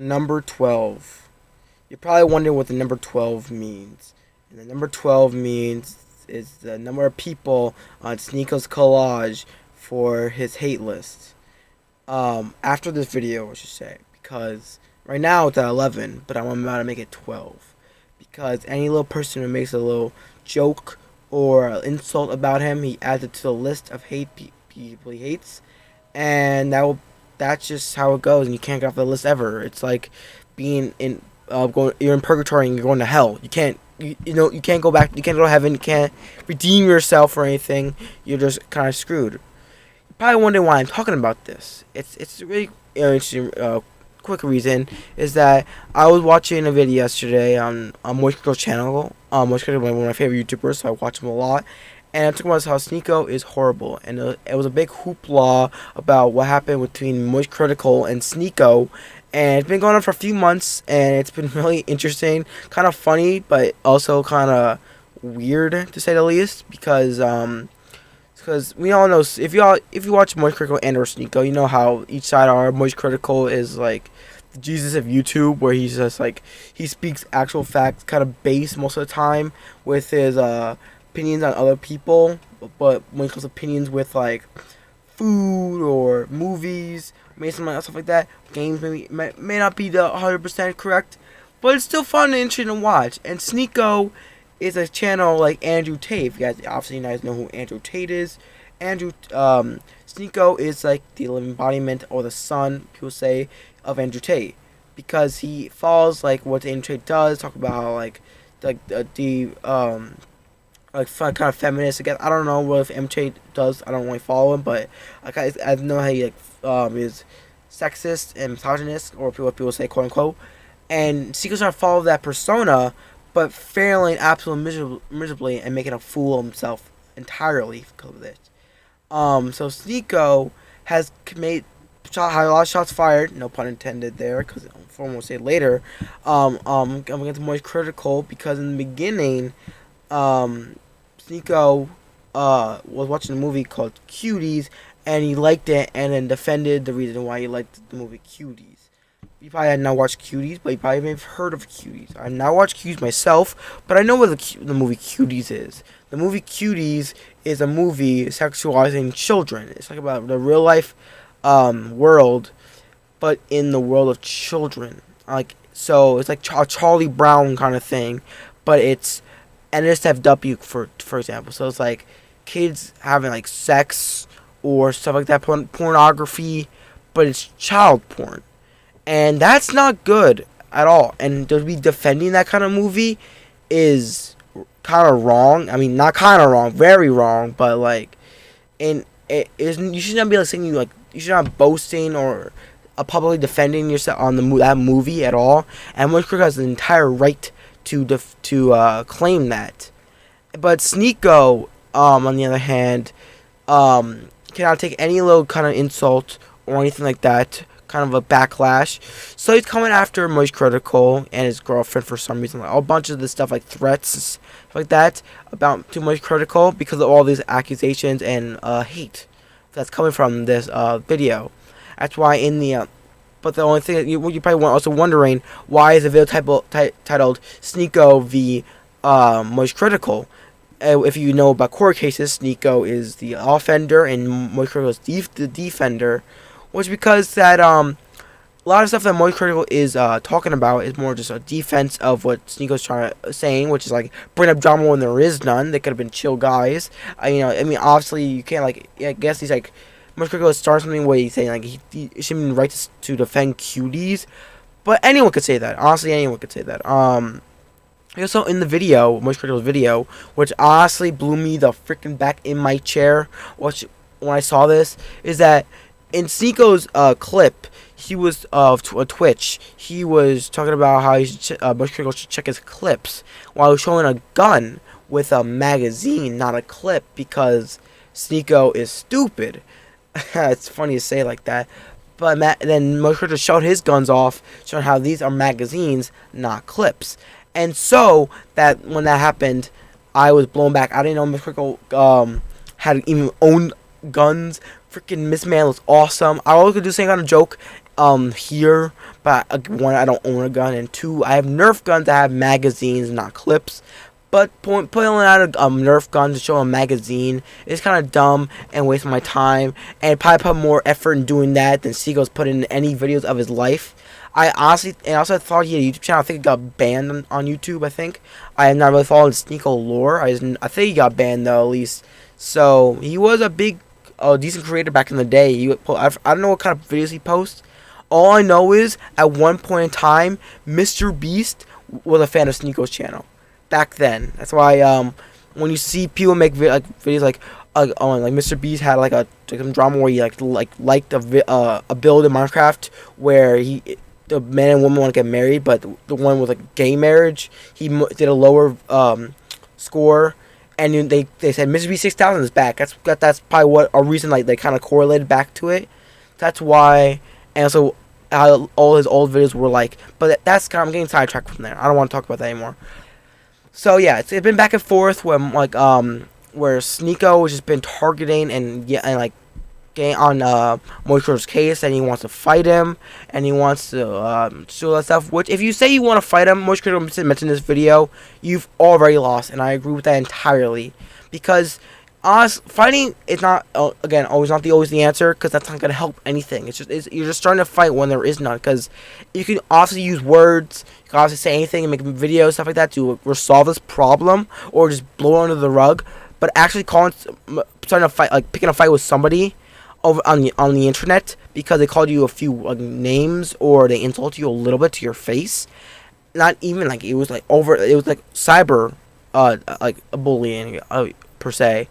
Number 12. You're probably wondering what the number 12 means. And the number 12 means is the number of people on Sneako's collage for his hate list. After this video, I should say. Because right now it's at 11, but I'm about to make it 12. Because any little person who makes a little joke or insult about him, he adds it to the list of people he hates. And that's just how it goes, and you can't get off the list ever. It's like being in you're in purgatory and you're going to hell. You can't you can't go back. You can't go to heaven. You can't redeem yourself or anything. You're just kind of screwed. You're probably wondering why I'm talking about this. It's a really interesting. Quick reason is that I was watching a video yesterday on MoistCr1TiKaL channel. MoistCr1TiKaL is one of my favorite YouTubers, so I watch him a lot. And I'm talking about how Sneako is horrible. And it was a big hoopla about what happened between MoistCr1TiKaL and Sneako. And it's been going on for a few months, and it's been really interesting, kind of funny, but also kind of weird to say the least. Because we all know, if you watch MoistCr1TiKaL and or Sneako, you know how each side are. MoistCr1TiKaL is like the Jesus of YouTube, where he's just like he speaks actual facts, kind of base most of the time with his opinions on other people, but when it comes to opinions with like food or movies, maybe something stuff like that, games may not be the 100% correct, but it's still fun and interesting to watch. And Sneako is a channel like Andrew Tate. If you guys know who Andrew Tate is. Sneako is like the embodiment or the son, people say, of Andrew Tate, because he follows like what Andrew Tate does, talk about like fun kind of feminist. I guess I don't know what if MJ does. I don't really follow him, but I know how he is sexist and misogynist, or what people say, quote unquote. And Sneako's trying to follow that persona, but failing absolutely miserably and making a fool of himself entirely because of it. So Sneako has made had a lot of shots fired, no pun intended there, because I'm will say later. I'm going to MoistCr1TiKaL because in the beginning, Sneako was watching a movie called Cuties, and he liked it, and then defended the reason why he liked the movie Cuties. You probably had not watched Cuties, but you probably may have heard of Cuties. I've not watched Cuties myself, but I know what the movie Cuties is. The movie Cuties is a movie sexualizing children. It's like about the real life world, but in the world of children. So it's like a Charlie Brown kind of thing, but it's NSFW for example. So it's like kids having like sex or stuff like that, pornography, but it's child porn. And that's not good at all. And to be defending that kind of movie is kind of wrong. I mean, not kind of wrong, very wrong. But like, and it isn't. You should not be like saying you should not be boasting or publicly defending yourself on that movie at all. And MoistCr1TiKaL has the entire right to claim that. But Sneako, on the other hand, cannot take any little kind of insult or anything like that, kind of a backlash. So he's coming after MoistCr1TiKaL and his girlfriend for some reason, like a bunch of this stuff, like threats and stuff like that, about to MoistCr1TiKaL because of all these accusations and hate that's coming from this video. That's why in the but the only thing that you probably also wondering, why is the video titled Sneako v MoistCr1TiKaL? If you know about court cases, Sneako is the offender and MoistCr1TiKaL is the defender. Which because that a lot of stuff that MoistCr1TiKaL is talking about is more just a defense of what Sneako's saying, which is like bring up drama when there is none. They could have been chill guys. I mean, obviously you can't I guess he's like MoistCr1TiKaL starts something where he's saying like he shouldn't be right to defend cuties, but anyone could say that. Honestly, anyone could say that. Also in the video, MoistCr1TiKaL's video, which honestly blew me the freaking back in my chair, when I saw this, is that in Sneako's clip, he was of Twitch. He was talking about how MoistCr1TiKaL should check his clips while showing a gun with a magazine, not a clip, because Sneako is stupid. It's funny to say like that, but then MoistCr1TiKaL showed his guns off, showing how these are magazines, not clips. And so that when that happened, I was blown back. I didn't know MoistCr1TiKaL had even owned guns. Freaking Miss Man was awesome. I always could do the same kind of joke here, but one, I don't own a gun, and two, I have Nerf guns that have magazines, not clips. But pulling out a Nerf gun to show a magazine is kind of dumb and wasting my time. And probably put more effort in doing that than Seagull's put in any videos of his life. I honestly, and also thought he had a YouTube channel. I think he got banned on YouTube. I think I have not really followed Sneako lore. I think he got banned though, at least. So he was a big, decent creator back in the day. I don't know what kind of videos he posts. All I know is at one point in time, MrBeast was a fan of Sneako's channel. Back then, that's why when you see people make videos like MrBeast had like some drama where he liked a build in Minecraft where the man and woman want to get married, but the one with gay marriage, he did a lower score, and they said MrBeast 6000 is back. That's probably what a reason they kind of correlated back to it. That's why, and also how all his old videos were like. But that's kind of, I'm getting sidetracked from there. I don't want to talk about that anymore. So yeah, it's been back and forth where where Sneako has just been targeting and getting on MoistCr1TiKaL's case, and he wants to fight him, and he wants to show that stuff. Which, if you say you want to fight him, MoistCr1TiKaL mentioned in this video, you've already lost, and I agree with that entirely. Because fighting is not always the answer, because that's not gonna help anything. You're just starting to fight when there is none, because you can obviously use words, you can obviously say anything and make videos, stuff like that to resolve this problem or just blow it under the rug. But actually starting to fight, picking a fight with somebody over on the internet because they called you a few names or they insulted you a little bit to your face. Not even it was cyber bullying per se.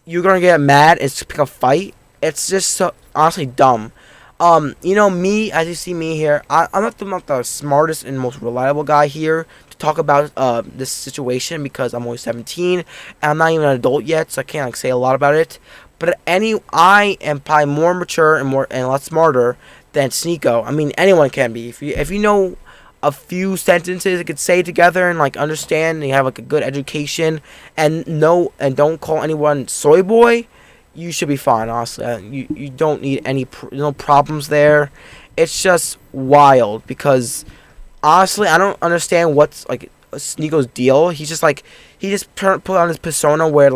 You're gonna get mad and pick a fight. It's just so honestly dumb. Me, as you see me here, I'm not the smartest and most reliable guy here to talk about this situation because I'm only 17 and I'm not even an adult yet, so I can't say a lot about it. But I am probably more mature and a lot smarter than Sneako. I mean, anyone can be. If you know a few sentences you could say together and understand, and you have a good education and don't call anyone soy boy, you should be fine. Honestly, you don't need no problems there. It's just wild because honestly, I don't understand what's Sneako's deal. He's just put on his persona where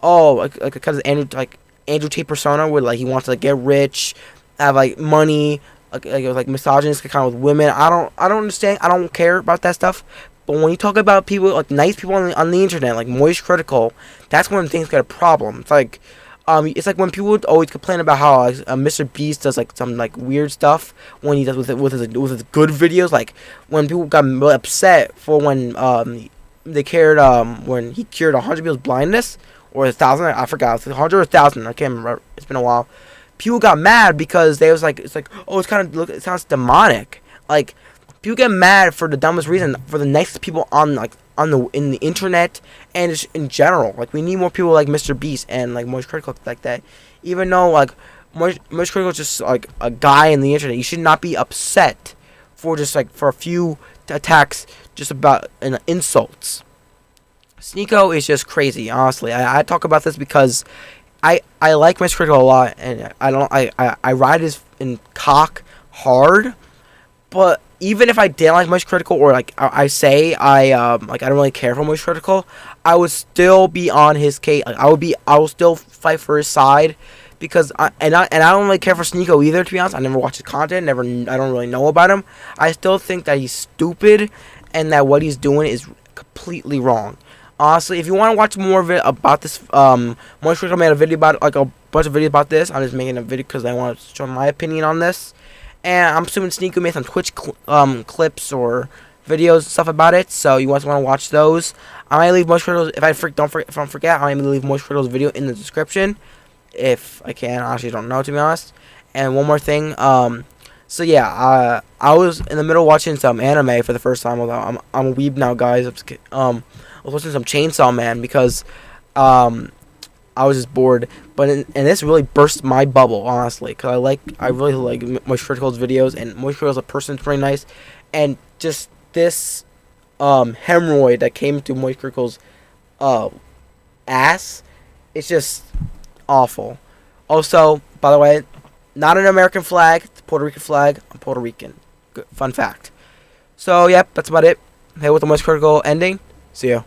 because Andrew Tate persona where he wants to get rich, have money, misogynist kind of with women. I don't understand. I don't care about that stuff. But when you talk about people nice people on the internet like MoistCr1TiKaL, that's when things get a problem. It's like when people would always complain about how MrBeast does some weird stuff when he does with his good videos. When people got really upset for when they cared when he cured 100 people's blindness or 1,000. I forgot. It's 100 or 1,000. I can't remember. It's been a while. People got mad because they was it sounds demonic. People get mad for the dumbest reason, for the nicest people in the internet and just in general. We need more people like MrBeast and MoistCr1TiKaL like that. Even though MoistCr1TiKaL is just a guy in the internet, you should not be upset for just for a few attacks just about insults. Sneako is just crazy, honestly. I talk about this because I like MoistCr1TiKaL a lot, and I ride his cock hard. But even if I didn't like MoistCr1TiKaL, or I say I don't really care for MoistCr1TiKaL, I would still be on his case. I will still fight for his side because I don't really care for Sneako either. To be honest, I never watch his content. I don't really know about him. I still think that he's stupid and that what he's doing is completely wrong. Honestly, if you want to watch more of it about this, MoistCr1TiKaL made a video about a bunch of videos about this. I'm just making a video because I want to show my opinion on this. And I'm assuming Sneako made some Twitch clips or videos and stuff about it. So you guys want to watch those. I might leave MoistCr1TiKaL's, if I forget, I might leave MoistCr1TiKaL's video in the description if I can. I actually don't know, to be honest. And one more thing. So yeah, I was in the middle watching some anime for the first time. I'm a weeb now, guys. I was watching some Chainsaw Man because I was just bored, and this really burst my bubble, honestly, because I really like MoistCr1TiKaL's videos, and MoistCr1TiKaL as a person is pretty nice, and just this hemorrhoid that came to MoistCr1TiKaL's ass, it's just awful. Also, by the way, not an American flag, Puerto Rican flag. I'm Puerto Rican. Good, fun fact. So, yep, that's about it. Hey, with the most critical ending. See ya.